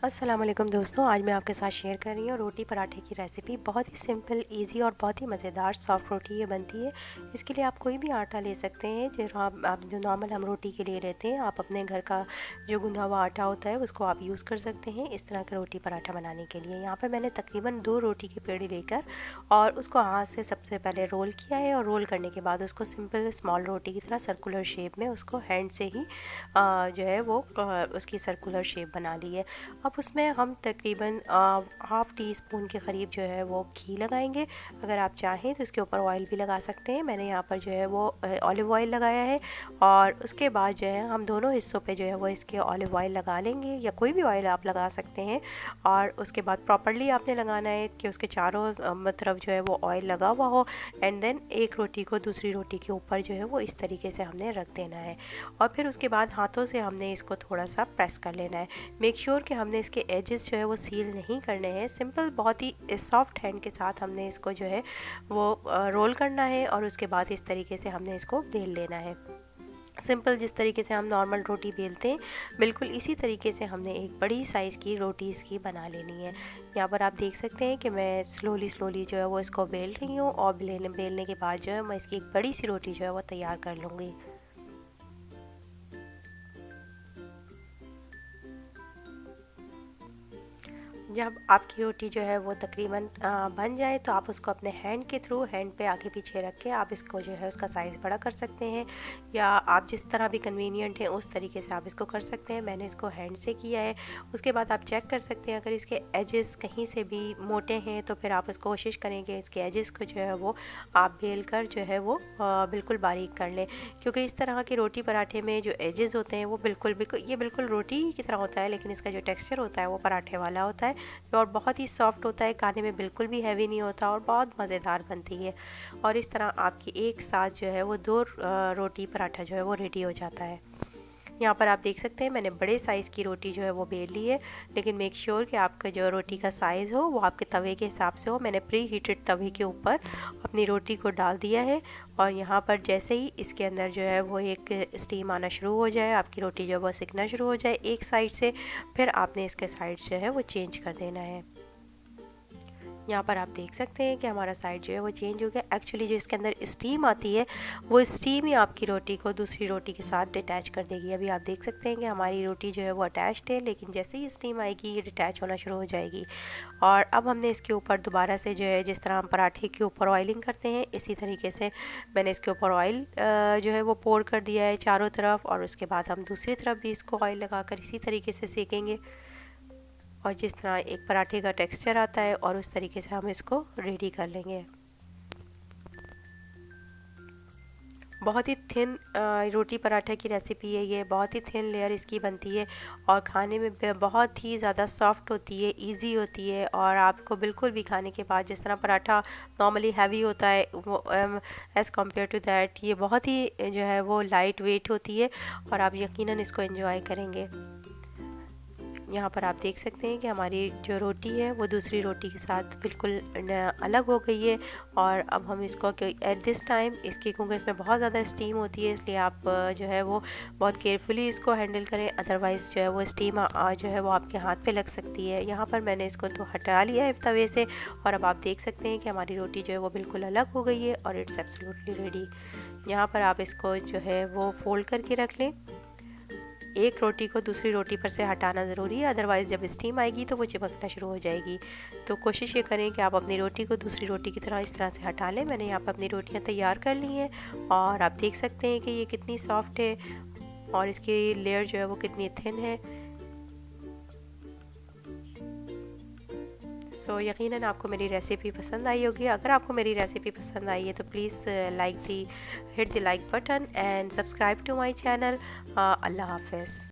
अस्सलाम वालेकुम दोस्तों, आज मैं आपके साथ शेयर कर रही हूँ रोटी पराठे की रेसिपी। बहुत ही सिंपल, इजी और बहुत ही मज़ेदार सॉफ्ट रोटी ये बनती है। इसके लिए आप कोई भी आटा ले सकते हैं जो आप जो नॉर्मल हम रोटी के लिए रहते हैं। आप अपने घर का जो गूंदा हुआ आटा होता है उसको आप यूज़ कर सकते हैं इस तरह का रोटी पराठा बनाने के लिए। यहाँ पर मैंने तकरीबन 2 रोटी के पेड़े लेकर और उसको हाथ से सबसे पहले रोल किया है और रोल करने के बाद उसको सिंपल स्मॉल रोटी की तरह सर्कुलर शेप में उसको हैंड से ही जो है वो उसकी सर्कुलर शेप बना ली है। अब उसमें हम तकरीबन हाफ़ टी स्पून के करीब जो है वो घी लगाएंगे। अगर आप चाहें तो इसके ऊपर ऑयल भी लगा सकते हैं। मैंने यहाँ पर जो है वो ऑलिव ऑयल लगाया है और उसके बाद जो है हम दोनों हिस्सों पे जो है वो इसके ऑलिव ऑयल लगा लेंगे या कोई भी ऑयल आप लगा सकते हैं। और उसके बाद प्रॉपर्ली आपने लगाना है कि उसके चारों तरफ जो है वो ऑयल लगा हुआ हो। एंड देन एक रोटी को दूसरी रोटी के ऊपर जो है वो इस तरीके से हमने रख देना है और फिर उसके बाद हाथों से हमने इसको थोड़ा सा प्रेस कर लेना है। मेक श्योर कि हमने इसके एजेस जो है वो सील नहीं करने हैं। सिंपल बहुत ही सॉफ्ट हैंड के साथ हमने इसको जो है वो रोल करना है और उसके बाद इस तरीके से हमने इसको बेल लेना है। सिंपल जिस तरीके से हम नॉर्मल रोटी बेलते हैं बिल्कुल इसी तरीके से हमने एक बड़ी साइज़ की रोटी इसकी बना लेनी है। यहाँ पर आप देख सकते हैं कि मैं स्लोली जो है वो इसको बेल रही हूँ और बेलने के बाद जो है मैं इसकी एक बड़ी सी रोटी जो है वो तैयार कर लूँगी। जब आपकी रोटी जो है वो तकरीबन बन जाए तो आप उसको अपने हैंड के थ्रू हैंड पे आगे पीछे रख के आप इसको जो है उसका साइज़ बड़ा कर सकते हैं या आप जिस तरह भी कन्वीनियंट है उस तरीके से आप इसको कर सकते हैं। मैंने इसको हैंड से किया है। उसके बाद आप चेक कर सकते हैं अगर इसके एजेस कहीं से भी मोटे हैं तो फिर आप इसको कोशिश करें कि इसके एजेस को जो है वो आप बेल कर जो है वो बिल्कुल बारीक कर लें, क्योंकि इस तरह की रोटी पराठे में जो एजेस होते हैं वो बिल्कुल रोटी की तरह होता है, लेकिन इसका जो टेक्सचर होता है वो पराठे वाला होता है और बहुत ही सॉफ्ट होता है। खाने में बिल्कुल भी हैवी नहीं होता और बहुत मज़ेदार बनती है। और इस तरह आपकी एक साथ जो है वो 2 रोटी पराठा जो है वो रेडी हो जाता है। यहाँ पर आप देख सकते हैं मैंने बड़े साइज़ की रोटी जो है वो बेल ली है, लेकिन मेक श्योर कि आपका जो रोटी का साइज़ हो वो आपके तवे के हिसाब से हो। मैंने प्री हीटेड तवे के ऊपर अपनी रोटी को डाल दिया है और यहाँ पर जैसे ही इसके अंदर जो है वो एक स्टीम आना शुरू हो जाए, आपकी रोटी जो है वो सिकना शुरू हो जाए एक साइड से, फिर आपने इसके साइड जो है वो चेंज कर देना है। यहाँ पर आप देख सकते हैं कि हमारा साइड जो है वो चेंज हो गया। एक्चुअली जो इसके अंदर स्टीम आती है वो स्टीम ही आपकी रोटी को दूसरी रोटी के साथ डिटैच कर देगी। अभी आप देख सकते हैं कि हमारी रोटी जो है वो अटैच्ड है, लेकिन जैसे ही स्टीम आएगी ये डिटैच होना शुरू हो जाएगी। और अब हमने इसके ऊपर दोबारा से जो है जिस तरह हम पराठे के ऊपर ऑयलिंग करते हैं इसी तरीके से मैंने इसके ऊपर ऑयल जो है वो पोर कर दिया है चारों तरफ और उसके बाद हम दूसरी तरफ भी इसको ऑयल लगाकर इसी तरीके से सेकेंगे और जिस तरह एक पराठे का टेक्सचर आता है और उस तरीके से हम इसको रेडी कर लेंगे। बहुत ही थिन रोटी पराठा की रेसिपी है ये। बहुत ही थिन लेयर इसकी बनती है और खाने में बहुत ही ज़्यादा सॉफ्ट होती है, इजी होती है और आपको बिल्कुल भी खाने के बाद जिस तरह पराठा नॉर्मली हैवी होता है वो एज़ कम्पेयर टू दैट ये बहुत ही जो है वो लाइट वेट होती है और आप यकीनन इसको एंजॉय करेंगे। यहाँ पर आप देख सकते हैं कि हमारी जो रोटी है वो दूसरी रोटी के साथ बिल्कुल अलग हो गई है। और अब हम इसको एट दिस टाइम इसकी क्योंकि इसमें बहुत ज़्यादा स्टीम होती है इसलिए आप जो है वो बहुत केयरफुली इसको हैंडल करें, अदरवाइज़ जो है वो स्टीम जो है वो आपके हाथ पे लग सकती है। यहाँ पर मैंने इसको तो हटा लिया है तवे से और अब आप देख सकते हैं कि हमारी रोटी जो है वो बिल्कुल अलग हो गई है और इट्स एब्सोल्युटली रेडी। यहाँ पर आप इसको जो है वो फोल्ड करके रख लें। एक रोटी को दूसरी रोटी पर से हटाना ज़रूरी है, अदरवाइज़ जब स्टीम आएगी तो वो चिपकना शुरू हो जाएगी। तो कोशिश ये करें कि आप अपनी रोटी को दूसरी रोटी की तरह इस तरह से हटा लें। मैंने यहाँ पर अपनी रोटियाँ तैयार कर ली हैं और आप देख सकते हैं कि ये कितनी सॉफ्ट है और इसकी लेयर जो है वो कितनी थिन है। सो यकीनन आपको मेरी रेसिपी पसंद आई होगी। अगर आपको मेरी रेसिपी पसंद आई है तो please hit the like button and subscribe to my channel. अल्लाह हाफ़िज़।